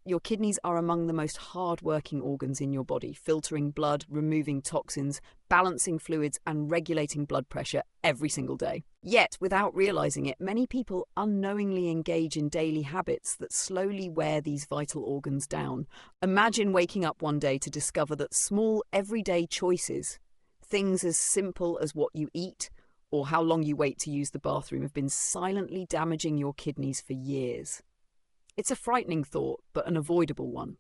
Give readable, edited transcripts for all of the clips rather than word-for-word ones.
Your kidneys are among the most hard-working organs in your body, filtering blood, removing toxins, balancing fluids, and regulating blood pressure every single day. Yet, without realizing it, many people unknowingly engage in daily habits that slowly wear these vital organs down. Imagine waking up one day to discover that small, everyday choices, things as simple as what you eat or how long you wait to use the bathroom, have been silently damaging your kidneys for years. It's a frightening thought, but an avoidable one.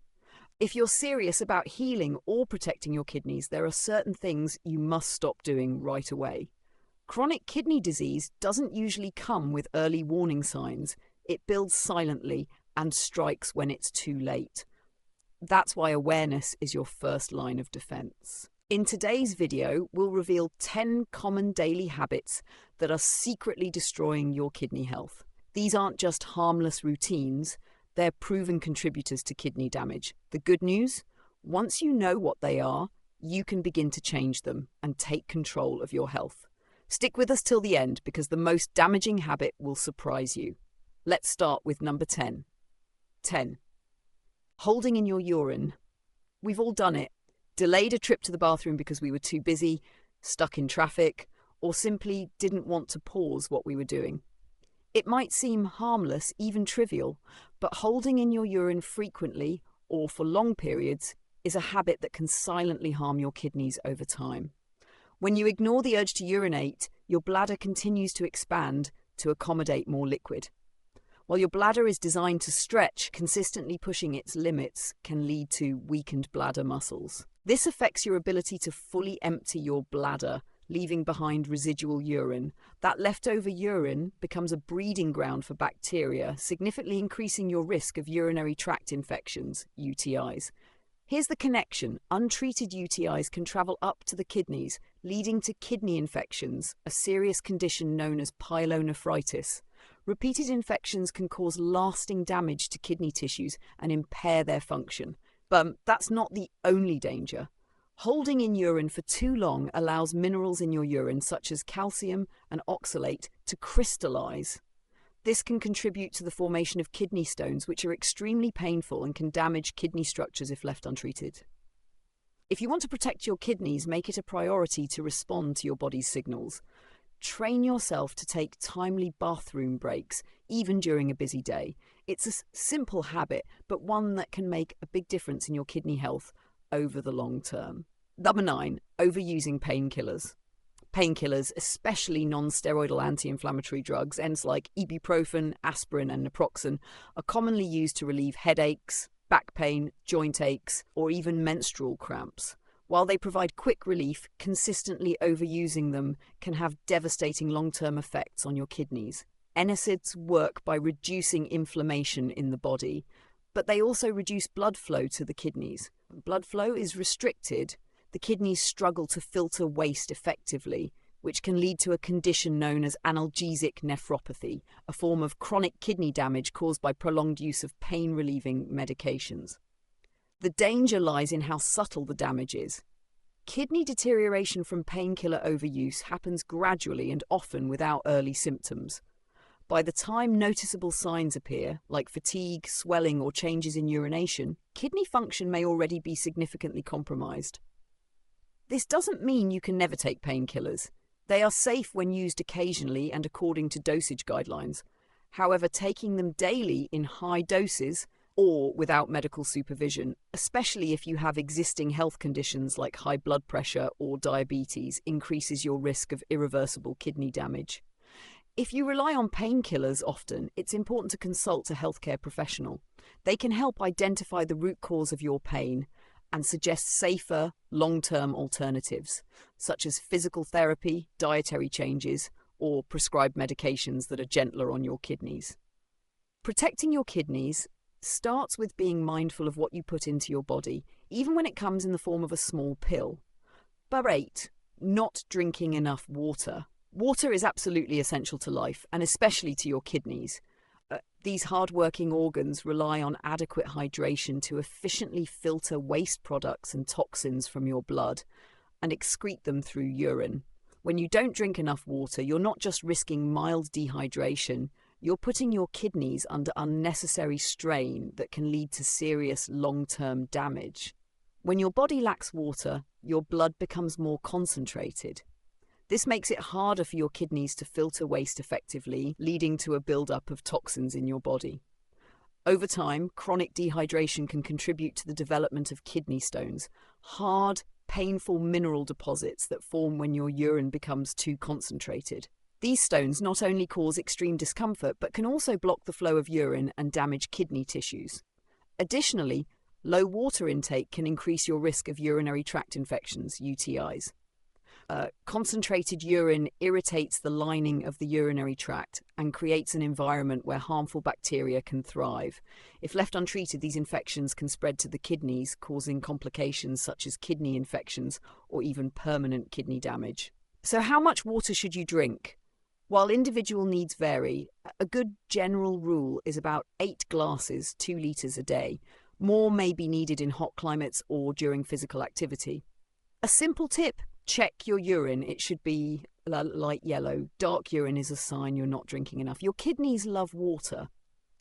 If you're serious about healing or protecting your kidneys, there are certain things you must stop doing right away. Chronic kidney disease doesn't usually come with early warning signs. It builds silently and strikes when it's too late. That's why awareness is your first line of defense. In today's video, we'll reveal 10 common daily habits that are secretly destroying your kidney health. These aren't just harmless routines, they're proven contributors to kidney damage. The good news? Once you know what they are, you can begin to change them and take control of your health. Stick with us till the end because the most damaging habit will surprise you. Let's start with number 10. 10. Holding in your urine. We've all done it. Delayed a trip to the bathroom because we were too busy, stuck in traffic, or simply didn't want to pause what we were doing. It might seem harmless, even trivial, but holding in your urine frequently or for long periods is a habit that can silently harm your kidneys over time. When you ignore the urge to urinate, your bladder continues to expand to accommodate more liquid. While your bladder is designed to stretch, consistently pushing its limits can lead to weakened bladder muscles. This affects your ability to fully empty your bladder, leaving behind residual urine. That leftover urine becomes a breeding ground for bacteria, significantly increasing your risk of urinary tract infections, UTIs. Here's the connection. Untreated UTIs can travel up to the kidneys, leading to kidney infections, a serious condition known as pyelonephritis. Repeated infections can cause lasting damage to kidney tissues and impair their function. But that's not the only danger. Holding in urine for too long allows minerals in your urine, such as calcium and oxalate, to crystallize. This can contribute to the formation of kidney stones, which are extremely painful and can damage kidney structures if left untreated. If you want to protect your kidneys, make it a priority to respond to your body's signals. Train yourself to take timely bathroom breaks, even during a busy day. It's a simple habit, but one that can make a big difference in your kidney health over the long term. Number 9, overusing painkillers. Painkillers, especially non-steroidal anti-inflammatory drugs, ends like ibuprofen, aspirin, and naproxen, are commonly used to relieve headaches, back pain, joint aches, or even menstrual cramps. While they provide quick relief, consistently overusing them can have devastating long-term effects on your kidneys. NSAIDs work by reducing inflammation in the body, but they also reduce blood flow to the kidneys. When blood flow is restricted, the kidneys struggle to filter waste effectively, which can lead to a condition known as analgesic nephropathy, a form of chronic kidney damage caused by prolonged use of pain-relieving medications. The danger lies in how subtle the damage is. Kidney deterioration from painkiller overuse happens gradually and often without early symptoms. By the time noticeable signs appear, like fatigue, swelling, or changes in urination, kidney function may already be significantly compromised. This doesn't mean you can never take painkillers. They are safe when used occasionally and according to dosage guidelines. However, taking them daily in high doses or without medical supervision, especially if you have existing health conditions like high blood pressure or diabetes, increases your risk of irreversible kidney damage. If you rely on painkillers often, it's important to consult a healthcare professional. They can help identify the root cause of your pain and suggest safer, long-term alternatives, such as physical therapy, dietary changes, or prescribed medications that are gentler on your kidneys. Protecting your kidneys starts with being mindful of what you put into your body, even when it comes in the form of a small pill. Number 8, not drinking enough water. Water is absolutely essential to life, and especially to your kidneys. These hard-working organs rely on adequate hydration to efficiently filter waste products and toxins from your blood and excrete them through urine. When you don't drink enough water, you're not just risking mild dehydration, you're putting your kidneys under unnecessary strain that can lead to serious long-term damage. When your body lacks water, your blood becomes more concentrated. This makes it harder for your kidneys to filter waste effectively, leading to a buildup of toxins in your body. Over time, chronic dehydration can contribute to the development of kidney stones, hard, painful mineral deposits that form when your urine becomes too concentrated. These stones not only cause extreme discomfort, but can also block the flow of urine and damage kidney tissues. Additionally, low water intake can increase your risk of urinary tract infections, UTIs. Concentrated urine irritates the lining of the urinary tract and creates an environment where harmful bacteria can thrive. If left untreated, these infections can spread to the kidneys, causing complications such as kidney infections or even permanent kidney damage. So how much water should you drink? While individual needs vary, a good general rule is about 8 glasses, 2 litres a day. More may be needed in hot climates or during physical activity. A simple tip: check your urine. It should be light yellow. Dark urine is a sign you're not drinking enough. Your kidneys love water.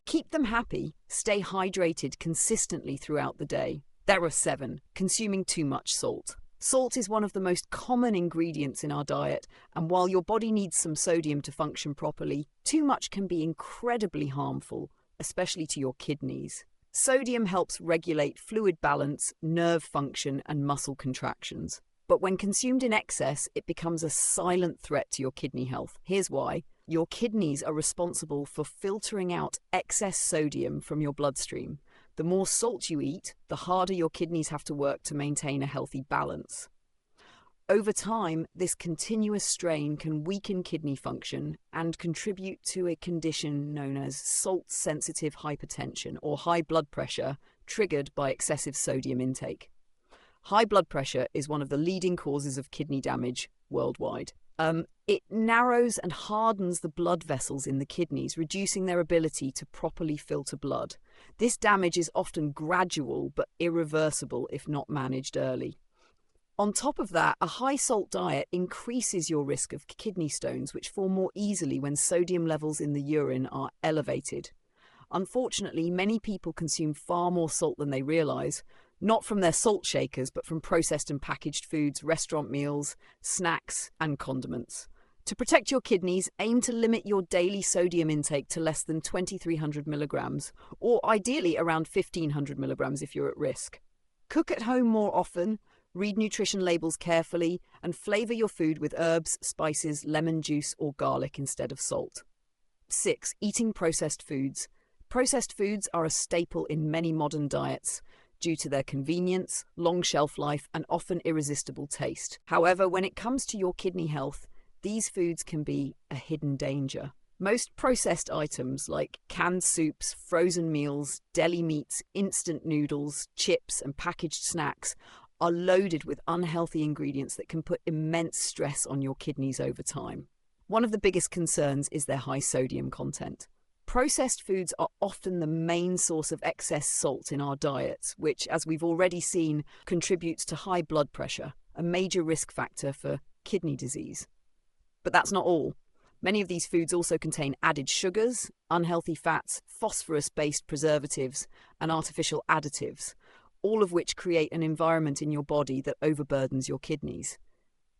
Keep them happy. Stay hydrated consistently throughout the day. There are 7. Consuming too much salt. Salt is one of the most common ingredients in our diet, and while your body needs some sodium to function properly, too much can be incredibly harmful, especially to your kidneys. Sodium helps regulate fluid balance, nerve function, and muscle contractions. But when consumed in excess, it becomes a silent threat to your kidney health. Here's why. Your kidneys are responsible for filtering out excess sodium from your bloodstream. The more salt you eat, the harder your kidneys have to work to maintain a healthy balance. Over time, this continuous strain can weaken kidney function and contribute to a condition known as salt-sensitive hypertension or high blood pressure triggered by excessive sodium intake. High blood pressure is one of the leading causes of kidney damage worldwide. It narrows and hardens the blood vessels in the kidneys, reducing their ability to properly filter blood. This damage is often gradual but irreversible if not managed early. On top of that, a high salt diet increases your risk of kidney stones, which form more easily when sodium levels in the urine are elevated. Unfortunately, many people consume far more salt than they realize, not from their salt shakers, but from processed and packaged foods, restaurant meals, snacks, and condiments. To protect your kidneys, aim to limit your daily sodium intake to less than 2,300 milligrams, or ideally around 1,500 milligrams if you're at risk. Cook at home more often, read nutrition labels carefully, and flavor your food with herbs, spices, lemon juice, or garlic instead of salt. 6. Eating processed foods. Processed foods are a staple in many modern diets due to their convenience, long shelf life, and often irresistible taste. However, when it comes to your kidney health, these foods can be a hidden danger. Most processed items like canned soups, frozen meals, deli meats, instant noodles, chips, and packaged snacks are loaded with unhealthy ingredients that can put immense stress on your kidneys over time. One of the biggest concerns is their high sodium content. Processed foods are often the main source of excess salt in our diets, which, as we've already seen, contributes to high blood pressure, a major risk factor for kidney disease. But that's not all. Many of these foods also contain added sugars, unhealthy fats, phosphorus-based preservatives, and artificial additives, all of which create an environment in your body that overburdens your kidneys.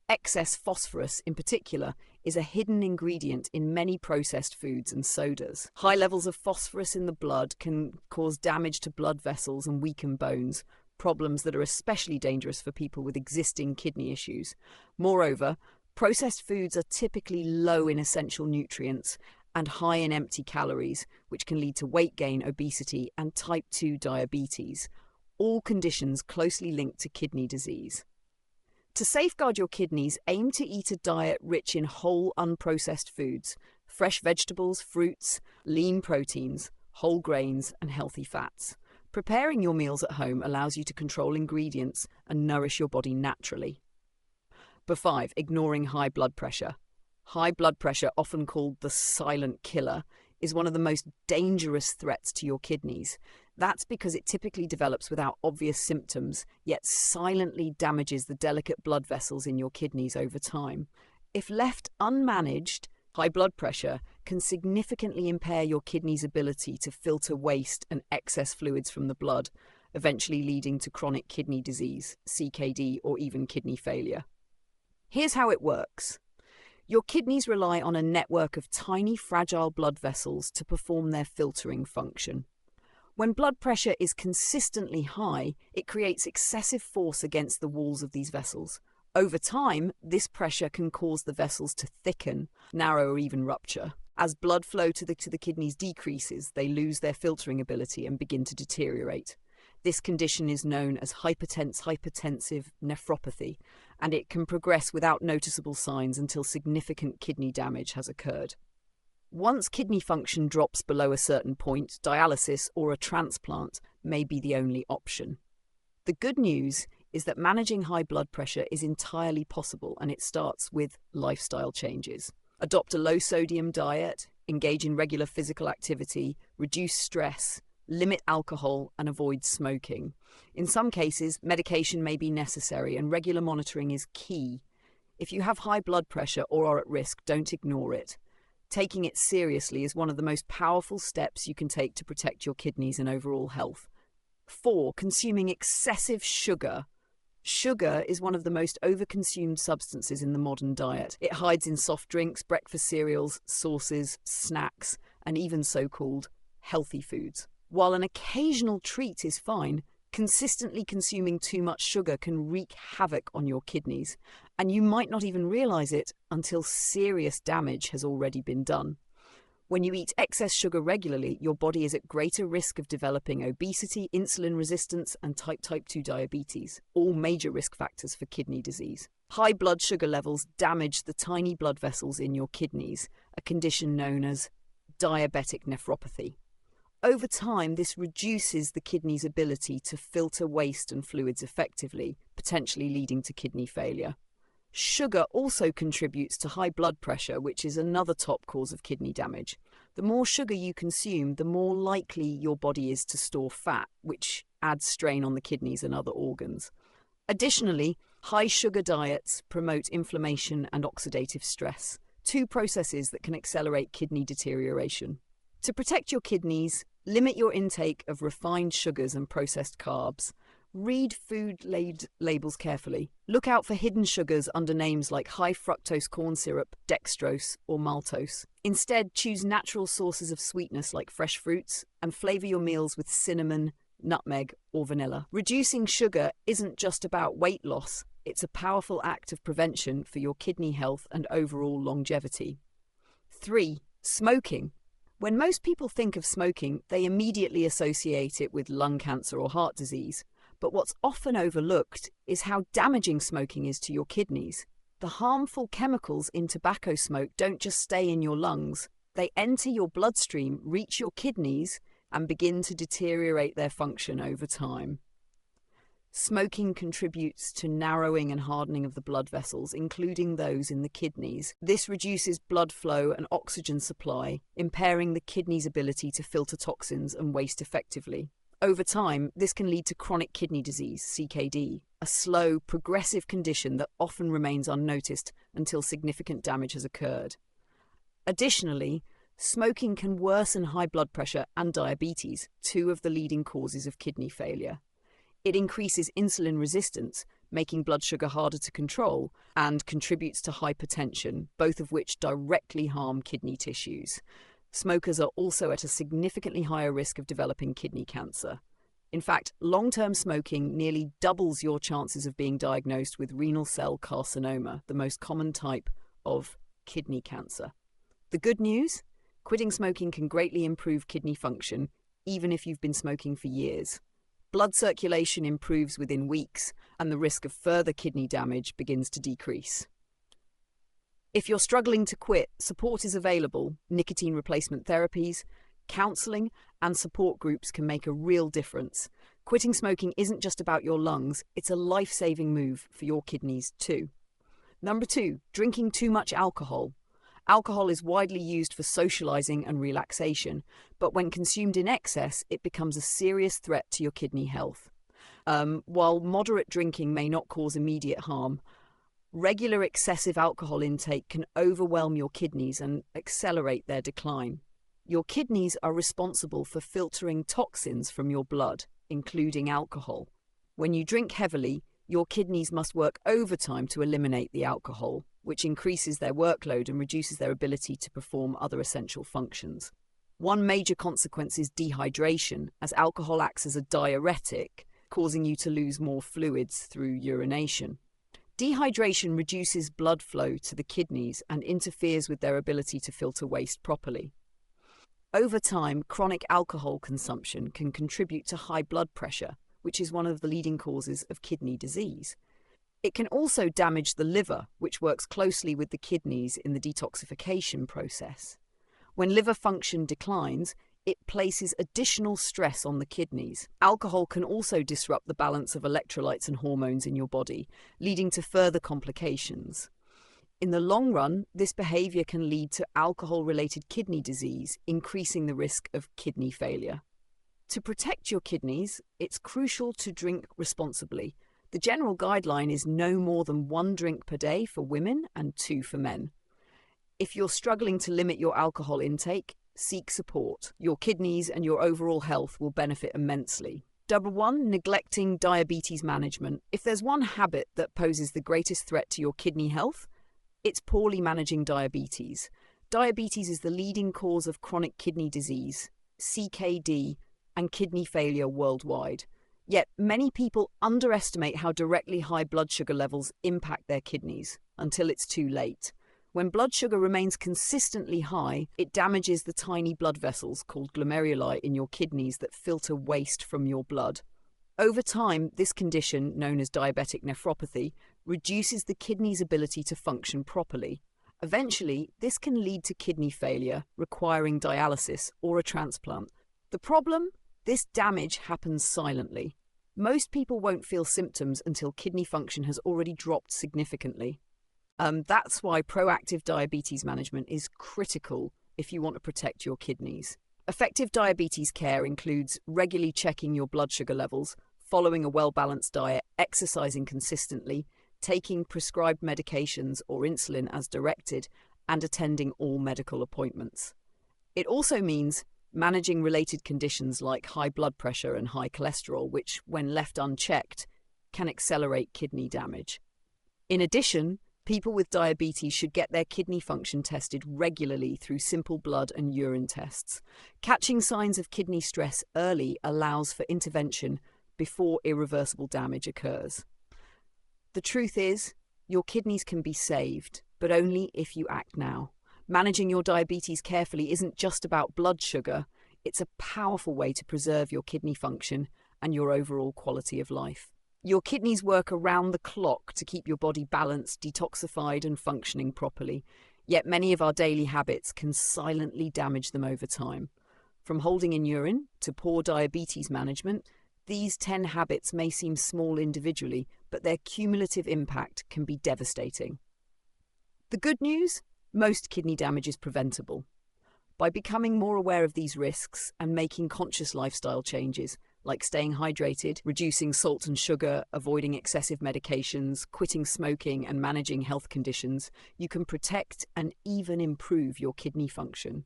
Excess phosphorus, in particular, is a hidden ingredient in many processed foods and sodas. High levels of phosphorus in the blood can cause damage to blood vessels and weaken bones, problems that are especially dangerous for people with existing kidney issues. Moreover, processed foods are typically low in essential nutrients and high in empty calories, which can lead to weight gain, obesity, and type 2 diabetes, all conditions closely linked to kidney disease. To safeguard your kidneys, aim to eat a diet rich in whole, unprocessed foods, fresh vegetables, fruits, lean proteins, whole grains, and healthy fats. Preparing your meals at home allows you to control ingredients and nourish your body naturally. But 5. Ignoring high blood pressure. High blood pressure, often called the silent killer, is one of the most dangerous threats to your kidneys. That's because it typically develops without obvious symptoms, yet silently damages the delicate blood vessels in your kidneys over time. If left unmanaged, High blood pressure can significantly impair your kidney's ability to filter waste and excess fluids from the blood, eventually leading to chronic kidney disease, CKD, or even kidney failure. Here's how it works. Your kidneys rely on a network of tiny, fragile blood vessels to perform their filtering function. When blood pressure is consistently high, it creates excessive force against the walls of these vessels. Over time, this pressure can cause the vessels to thicken, narrow, or even rupture. As blood flow to the kidneys decreases, they lose their filtering ability and begin to deteriorate. This condition is known as hypertensive nephropathy, and it can progress without noticeable signs until significant kidney damage has occurred. Once kidney function drops below a certain point, dialysis or a transplant may be the only option. The good news is that managing high blood pressure is entirely possible, and it starts with lifestyle changes. Adopt a low-sodium diet, engage in regular physical activity, reduce stress, limit alcohol, and avoid smoking. In some cases, medication may be necessary, and regular monitoring is key. If you have high blood pressure or are at risk, don't ignore it. Taking it seriously is one of the most powerful steps you can take to protect your kidneys and overall health. 4. Consuming excessive sugar. Sugar is one of the most overconsumed substances in the modern diet. It hides in soft drinks, breakfast cereals, sauces, snacks, and even so-called healthy foods. While an occasional treat is fine, consistently consuming too much sugar can wreak havoc on your kidneys, and you might not even realize it until serious damage has already been done. When you eat excess sugar regularly, your body is at greater risk of developing obesity, insulin resistance, and type 2 diabetes, all major risk factors for kidney disease. High blood sugar levels damage the tiny blood vessels in your kidneys, a condition known as diabetic nephropathy. Over time, this reduces the kidney's ability to filter waste and fluids effectively, potentially leading to kidney failure. Sugar also contributes to high blood pressure, which is another top cause of kidney damage. The more sugar you consume, the more likely your body is to store fat, which adds strain on the kidneys and other organs. Additionally, high sugar diets promote inflammation and oxidative stress, two processes that can accelerate kidney deterioration. To protect your kidneys, limit your intake of refined sugars and processed carbs. Read food labels carefully. Look out for hidden sugars under names like high fructose corn syrup, dextrose, or maltose. Instead, choose natural sources of sweetness like fresh fruits and flavor your meals with cinnamon, nutmeg, or vanilla. Reducing sugar isn't just about weight loss, it's a powerful act of prevention for your kidney health and overall longevity. 3. Smoking. When most people think of smoking, they immediately associate it with lung cancer or heart disease. But what's often overlooked is how damaging smoking is to your kidneys. The harmful chemicals in tobacco smoke don't just stay in your lungs. They enter your bloodstream, reach your kidneys, and begin to deteriorate their function over time. Smoking contributes to narrowing and hardening of the blood vessels, including those in the kidneys. This reduces blood flow and oxygen supply, impairing the kidney's ability to filter toxins and waste effectively. Over time, this can lead to chronic kidney disease, CKD, a slow, progressive condition that often remains unnoticed until significant damage has occurred. Additionally, smoking can worsen high blood pressure and diabetes, two of the leading causes of kidney failure. It increases insulin resistance, making blood sugar harder to control, and contributes to hypertension, both of which directly harm kidney tissues. Smokers are also at a significantly higher risk of developing kidney cancer. In fact, long-term smoking nearly doubles your chances of being diagnosed with renal cell carcinoma, the most common type of kidney cancer. The good news? Quitting smoking can greatly improve kidney function, even if you've been smoking for years. Blood circulation improves within weeks, and the risk of further kidney damage begins to decrease. If you're struggling to quit, support is available. Nicotine replacement therapies, counseling, and support groups can make a real difference. Quitting smoking isn't just about your lungs, it's a life-saving move for your kidneys too. Number 2, drinking too much alcohol. Alcohol is widely used for socializing and relaxation, but when consumed in excess, it becomes a serious threat to your kidney health. While moderate drinking may not cause immediate harm, Regular excessive alcohol intake can overwhelm your kidneys and accelerate their decline. Your kidneys are responsible for filtering toxins from your blood, including alcohol. When you drink heavily, your kidneys must work overtime to eliminate the alcohol, which increases their workload and reduces their ability to perform other essential functions. One major consequence is dehydration, as alcohol acts as a diuretic, causing you to lose more fluids through urination. Dehydration reduces blood flow to the kidneys and interferes with their ability to filter waste properly. Over time, chronic alcohol consumption can contribute to high blood pressure, which is one of the leading causes of kidney disease. It can also damage the liver, which works closely with the kidneys in the detoxification process. When liver function declines, it places additional stress on the kidneys. Alcohol can also disrupt the balance of electrolytes and hormones in your body, leading to further complications. In the long run, this behavior can lead to alcohol-related kidney disease, increasing the risk of kidney failure. To protect your kidneys, it's crucial to drink responsibly. The general guideline is no more than 1 drink per day for women and 2 for men. If you're struggling to limit your alcohol intake, seek support. Your kidneys and your overall health will benefit immensely. Number 1, neglecting diabetes management. If there's one habit that poses the greatest threat to your kidney health, it's poorly managing diabetes. Diabetes is the leading cause of chronic kidney disease, CKD, and kidney failure worldwide. Yet many people underestimate how directly high blood sugar levels impact their kidneys until it's too late. When blood sugar remains consistently high, it damages the tiny blood vessels called glomeruli in your kidneys that filter waste from your blood. Over time, this condition, known as diabetic nephropathy, reduces the kidney's ability to function properly. Eventually, this can lead to kidney failure, requiring dialysis or a transplant. The problem? This damage happens silently. Most people won't feel symptoms until kidney function has already dropped significantly. That's why proactive diabetes management is critical if you want to protect your kidneys. Effective diabetes care includes regularly checking your blood sugar levels, following a well-balanced diet, exercising consistently, taking prescribed medications or insulin as directed, and attending all medical appointments. It also means managing related conditions like high blood pressure and high cholesterol, which, when left unchecked, can accelerate kidney damage. In addition, people with diabetes should get their kidney function tested regularly through simple blood and urine tests. Catching signs of kidney stress early allows for intervention before irreversible damage occurs. The truth is, your kidneys can be saved, but only if you act now. Managing your diabetes carefully isn't just about blood sugar, it's a powerful way to preserve your kidney function and your overall quality of life. Your kidneys work around the clock to keep your body balanced, detoxified, and functioning properly. Yet many of our daily habits can silently damage them over time. From holding in urine to poor diabetes management, these 10 habits may seem small individually, but their cumulative impact can be devastating. The good news? Most kidney damage is preventable. By becoming more aware of these risks and making conscious lifestyle changes, like staying hydrated, reducing salt and sugar, avoiding excessive medications, quitting smoking, and managing health conditions, you can protect and even improve your kidney function.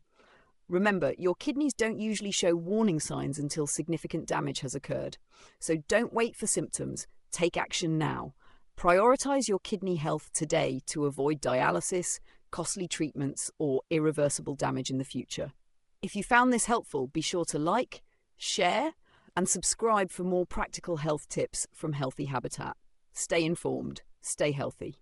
Remember, your kidneys don't usually show warning signs until significant damage has occurred. So don't wait for symptoms. Take action now. Prioritize your kidney health today to avoid dialysis, costly treatments, or irreversible damage in the future. If you found this helpful, be sure to like, share, and subscribe for more practical health tips from Healthy Habitat. Stay informed, stay healthy.